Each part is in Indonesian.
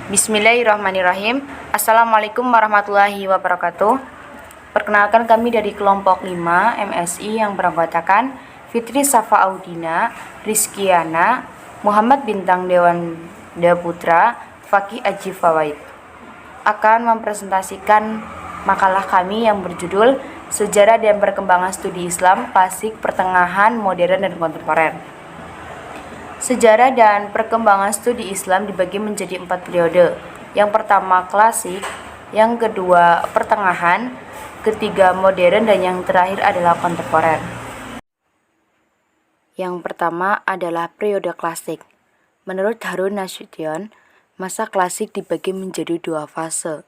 Bismillahirrahmanirrahim. Assalamualaikum warahmatullahi wabarakatuh. Perkenalkan, kami dari kelompok 5 MSI yang beranggotakan Fitri Safa Audina, Rizkiana, Muhammad Bintang Dewanda Putra, Fakih Aji Fawaid, akan mempresentasikan makalah kami yang berjudul Sejarah dan Perkembangan Studi Islam Klasik, Pertengahan, Modern, dan Kontemporer. Sejarah dan perkembangan studi Islam dibagi menjadi 4 periode. Yang pertama klasik, yang kedua pertengahan, ketiga modern, dan yang terakhir adalah kontemporer. Yang pertama adalah periode klasik. Menurut Harun Nasution, masa klasik dibagi menjadi 2 fase.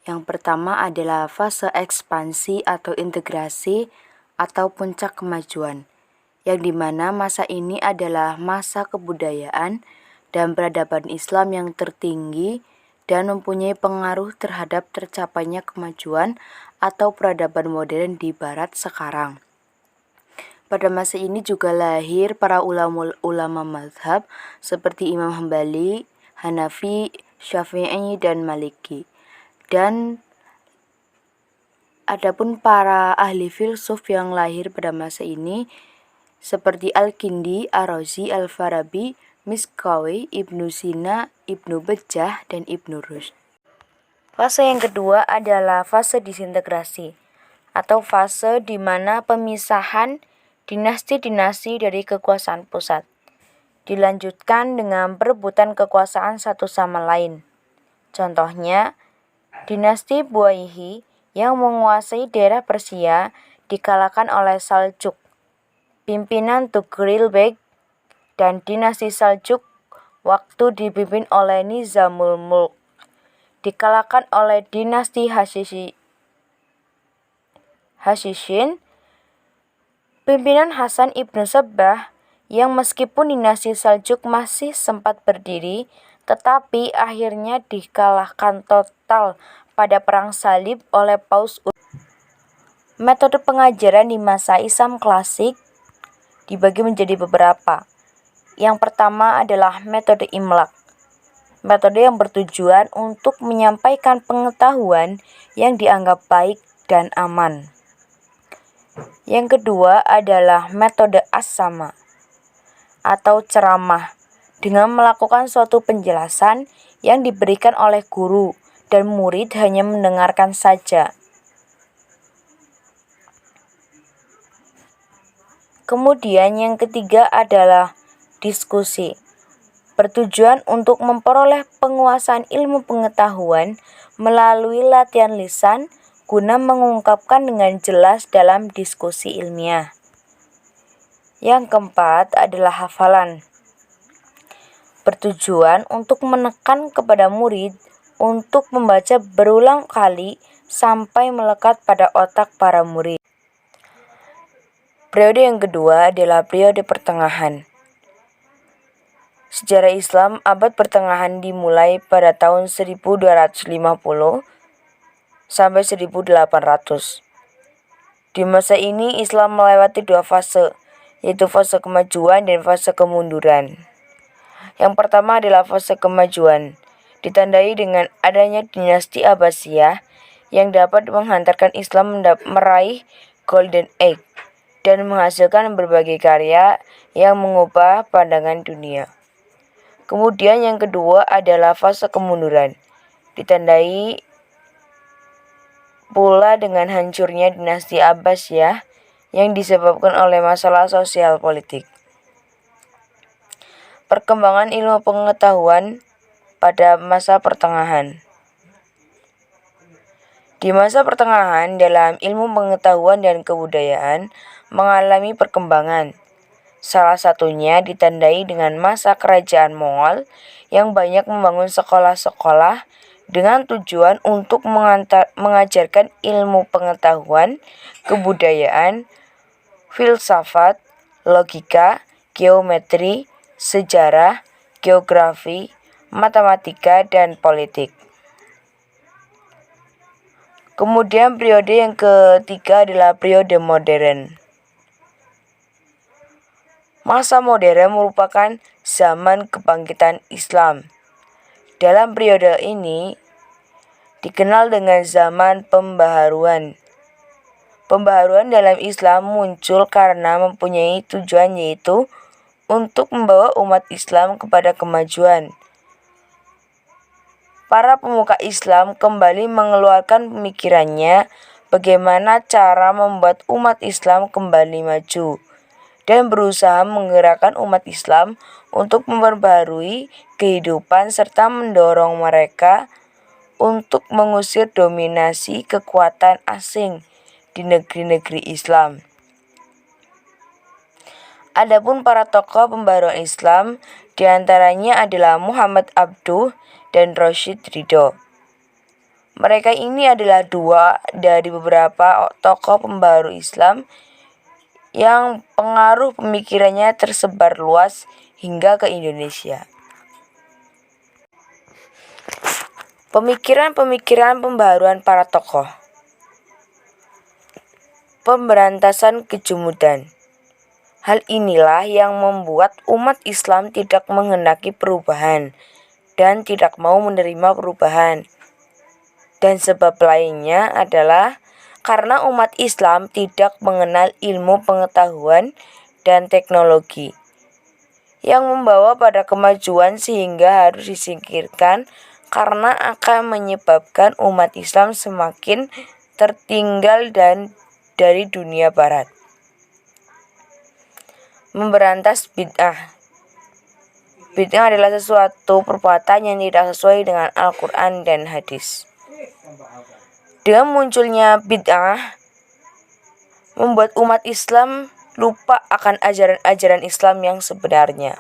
Yang pertama adalah fase ekspansi atau integrasi atau puncak kemajuan, yang dimana masa ini adalah masa kebudayaan dan peradaban Islam yang tertinggi dan mempunyai pengaruh terhadap tercapainya kemajuan atau peradaban modern di Barat sekarang. Pada masa ini juga lahir para ulama mazhab seperti Imam Hambali, Hanafi, Syafi'i, dan Maliki. Dan adapun para ahli filsuf yang lahir pada masa ini seperti Al-Kindi, Ar-Razi, Al-Farabi, Miskawi, Ibnu Sina, Ibnu Bajjah, dan Ibnu Rushd. Fase yang kedua adalah fase disintegrasi, atau fase di mana pemisahan dinasti-dinasti dari kekuasaan pusat dilanjutkan dengan perebutan kekuasaan satu sama lain. Contohnya, dinasti Buayhi yang menguasai daerah Persia dikalahkan oleh Saljuk, pimpinan Tughril-Beg, dan dinasti Saljuk waktu dipimpin oleh Nizamul Mulk dikalahkan oleh dinasti Hashishin, pimpinan Hasan ibnu Sabbah, yang meskipun dinasti Saljuk masih sempat berdiri, tetapi akhirnya dikalahkan total pada perang salib oleh Paus. Metode pengajaran di masa Islam klasik dibagi menjadi beberapa. Yang pertama adalah metode imlak. Metode yang bertujuan untuk menyampaikan pengetahuan yang dianggap baik dan aman. Yang kedua adalah metode as-sama atau ceramah, dengan melakukan suatu penjelasan yang diberikan oleh guru dan murid hanya mendengarkan saja. Kemudian yang ketiga adalah diskusi, bertujuan untuk memperoleh penguasaan ilmu pengetahuan melalui latihan lisan guna mengungkapkan dengan jelas dalam diskusi ilmiah. Yang keempat adalah hafalan, bertujuan untuk menekan kepada murid untuk membaca berulang kali sampai melekat pada otak para murid. Periode yang kedua adalah periode pertengahan. Sejarah Islam abad pertengahan dimulai pada tahun 1250 sampai 1800. Di masa ini Islam melewati 2 fase, yaitu fase kemajuan dan fase kemunduran. Yang pertama adalah fase kemajuan, ditandai dengan adanya dinasti Abbasiyah yang dapat menghantarkan Islam meraih Golden Age dan menghasilkan berbagai karya yang mengubah pandangan dunia. Kemudian yang kedua adalah fase kemunduran, ditandai pula dengan hancurnya dinasti Abbasiyah yang disebabkan oleh masalah sosial politik. Perkembangan ilmu pengetahuan pada masa pertengahan. Di masa pertengahan, dalam ilmu pengetahuan dan kebudayaan mengalami perkembangan. Salah satunya ditandai dengan masa kerajaan Mongol yang banyak membangun sekolah-sekolah dengan tujuan untuk mengajarkan ilmu pengetahuan, kebudayaan, filsafat, logika, geometri, sejarah, geografi, matematika, dan politik. Kemudian periode yang ketiga adalah periode modern. Masa modern merupakan zaman kebangkitan Islam Dalam periode ini dikenal dengan zaman pembaharuan. Pembaharuan dalam Islam muncul karena mempunyai tujuan, yaitu untuk membawa umat Islam kepada kemajuan. Para pemuka Islam kembali mengeluarkan pemikirannya bagaimana cara membuat umat Islam kembali maju, dan berusaha menggerakkan umat Islam untuk memperbaharui kehidupan serta mendorong mereka untuk mengusir dominasi kekuatan asing di negeri-negeri Islam. Adapun para tokoh pembaharuan Islam diantaranya adalah Muhammad Abduh dan Rashid Ridho. Mereka ini adalah dua dari beberapa tokoh pembaharu Islam yang pengaruh pemikirannya tersebar luas hingga ke Indonesia. Pemikiran-pemikiran pembaharuan para tokoh. Pemberantasan kejumudan. Hal inilah yang membuat umat Islam tidak menghendaki perubahan dan tidak mau menerima perubahan. Dan sebab lainnya adalah karena umat Islam tidak mengenal ilmu pengetahuan dan teknologi yang membawa pada kemajuan, sehingga harus disingkirkan karena akan menyebabkan umat Islam semakin tertinggal dari dunia barat. Memberantas bid'ah. Bid'ah adalah sesuatu perbuatan yang tidak sesuai dengan Al-Quran dan hadis. Dengan munculnya bid'ah, membuat umat Islam lupa akan ajaran-ajaran Islam yang sebenarnya.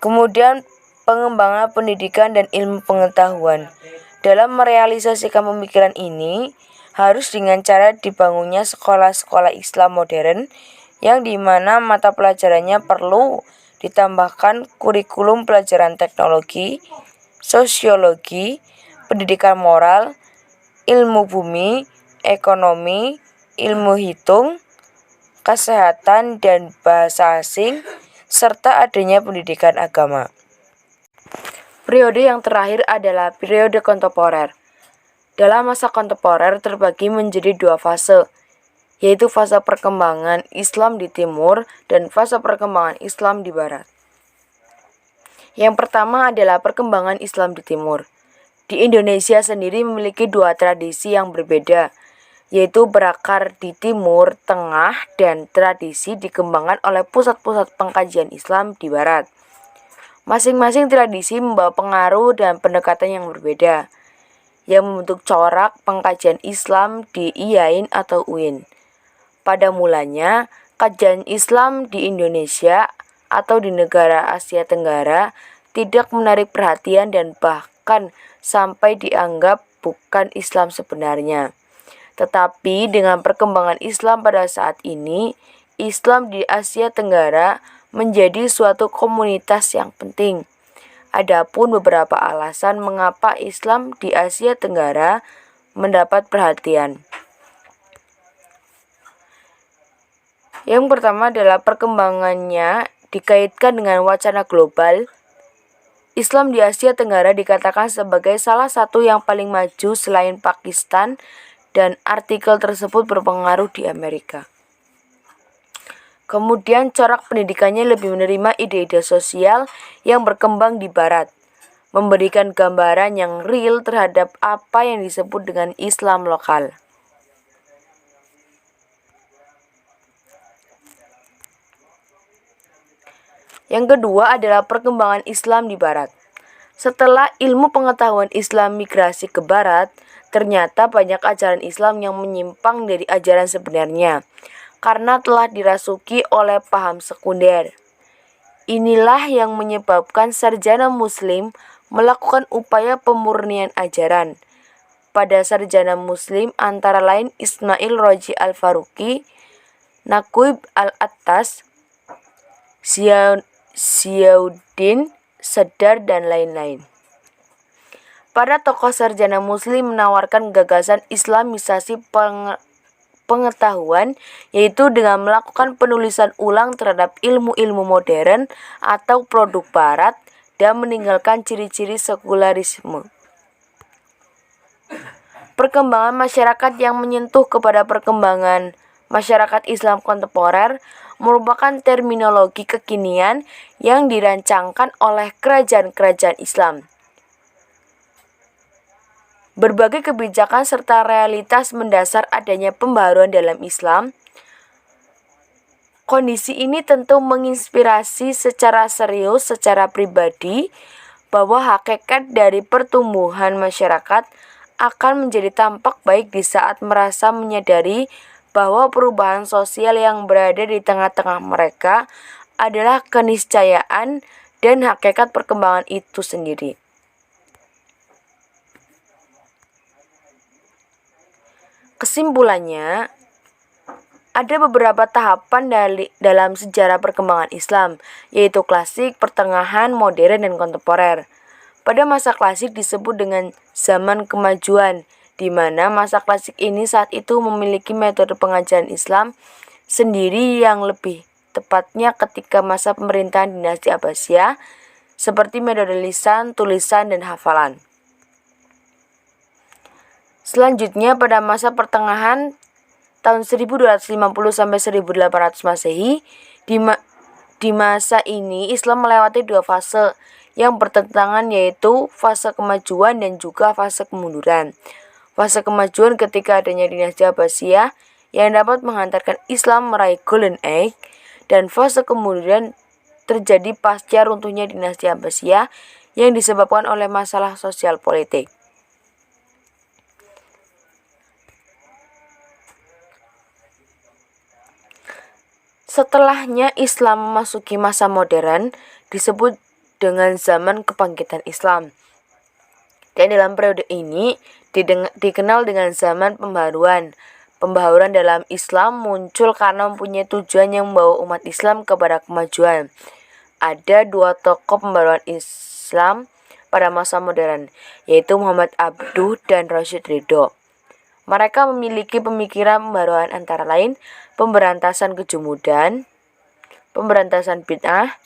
Kemudian pengembangan pendidikan dan ilmu pengetahuan. Dalam merealisasikan pemikiran ini, harus dengan cara dibangunnya sekolah-sekolah Islam modern yang dimana mata pelajarannya perlu ditambahkan kurikulum pelajaran teknologi, sosiologi, pendidikan moral, ilmu bumi, ekonomi, ilmu hitung, kesehatan, dan bahasa asing, serta adanya pendidikan agama. Periode yang terakhir adalah periode kontemporer. Dalam masa kontemporer terbagi menjadi dua fase, yaitu fase perkembangan Islam di timur dan fase perkembangan Islam di barat. Yang pertama adalah perkembangan Islam di timur. Di Indonesia sendiri memiliki dua tradisi yang berbeda, yaitu berakar di timur, tengah, dan tradisi dikembangkan oleh pusat-pusat pengkajian Islam di barat. Masing-masing tradisi membawa pengaruh dan pendekatan yang berbeda, yang membentuk corak pengkajian Islam di IAIN atau UIN. Pada mulanya, kajian Islam di Indonesia atau di negara Asia Tenggara tidak menarik perhatian dan bahkan sampai dianggap bukan Islam sebenarnya. Tetapi dengan perkembangan Islam pada saat ini, Islam di Asia Tenggara menjadi suatu komunitas yang penting. Adapun beberapa alasan mengapa Islam di Asia Tenggara mendapat perhatian. Yang pertama adalah perkembangannya dikaitkan dengan wacana global. Islam di Asia Tenggara dikatakan sebagai salah satu yang paling maju selain Pakistan, dan artikel tersebut berpengaruh di Amerika. Kemudian corak pendidikannya lebih menerima ide-ide sosial yang berkembang di barat, memberikan gambaran yang real terhadap apa yang disebut dengan Islam lokal. Yang kedua adalah perkembangan Islam di barat. Setelah ilmu pengetahuan Islam migrasi ke barat, ternyata banyak ajaran Islam yang menyimpang dari ajaran sebenarnya karena telah dirasuki oleh paham sekunder. Inilah yang menyebabkan sarjana muslim melakukan upaya pemurnian ajaran. Pada sarjana muslim antara lain Ismail Roji Al-Faruqi, Naqib Al-Attas, Ziauddin Sadar, dan lain-lain. Para tokoh sarjana muslim menawarkan gagasan islamisasi pengetahuan, yaitu dengan melakukan penulisan ulang terhadap ilmu-ilmu modern atau produk barat dan meninggalkan ciri-ciri sekularisme. Perkembangan masyarakat yang menyentuh kepada perkembangan masyarakat Islam kontemporer merupakan terminologi kekinian yang dirancangkan oleh kerajaan-kerajaan Islam. Berbagai kebijakan serta realitas mendasar adanya pembaharuan dalam Islam. Kondisi ini tentu menginspirasi secara serius, secara pribadi, bahwa hakikat dari pertumbuhan masyarakat akan menjadi tampak baik di saat merasa menyadari bahwa perubahan sosial yang berada di tengah-tengah mereka adalah keniscayaan dan hakikat perkembangan itu sendiri. Kesimpulannya, ada beberapa tahapan dalam sejarah perkembangan Islam, yaitu klasik, pertengahan, modern, dan kontemporer. Pada masa klasik disebut dengan zaman kemajuan, di mana masa klasik ini saat itu memiliki metode pengajaran Islam sendiri yang lebih tepatnya ketika masa pemerintahan dinasti Abbasiyah, seperti metode lisan, tulisan, dan hafalan. Selanjutnya pada masa pertengahan tahun 1250 sampai 1800 Masehi, di masa ini Islam melewati dua fase yang bertentangan, yaitu fase kemajuan dan juga fase kemunduran. Fase kemajuan ketika adanya dinasti Abbasiyah yang dapat menghantarkan Islam meraih Golden Age, dan fase kemunduran terjadi pasca runtuhnya dinasti Abbasiyah yang disebabkan oleh masalah sosial politik. Setelahnya Islam memasuki masa modern disebut dengan zaman kebangkitan Islam. Dan dalam periode ini dikenal dengan zaman pembaharuan. Pembaharuan dalam Islam muncul karena mempunyai tujuan yang membawa umat Islam kepada kemajuan. Ada dua tokoh pembaharuan Islam pada masa modern, yaitu Muhammad Abduh dan Rashid Ridho. Mereka memiliki pemikiran pembaharuan antara lain pemberantasan kejumudan, pemberantasan bid'ah,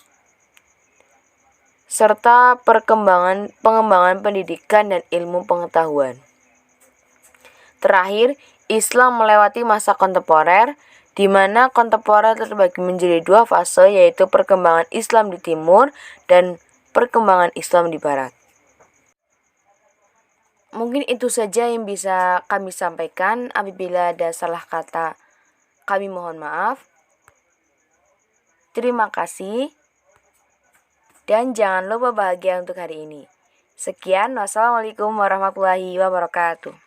serta pengembangan pendidikan dan ilmu pengetahuan. Terakhir, Islam melewati masa kontemporer, di mana kontemporer terbagi menjadi dua fase, yaitu perkembangan Islam di timur dan perkembangan Islam di barat. Mungkin itu saja yang bisa kami sampaikan. Apabila ada salah kata, kami mohon maaf. Terima kasih. Dan jangan lupa bahagia untuk hari ini. Sekian, wassalamualaikum warahmatullahi wabarakatuh.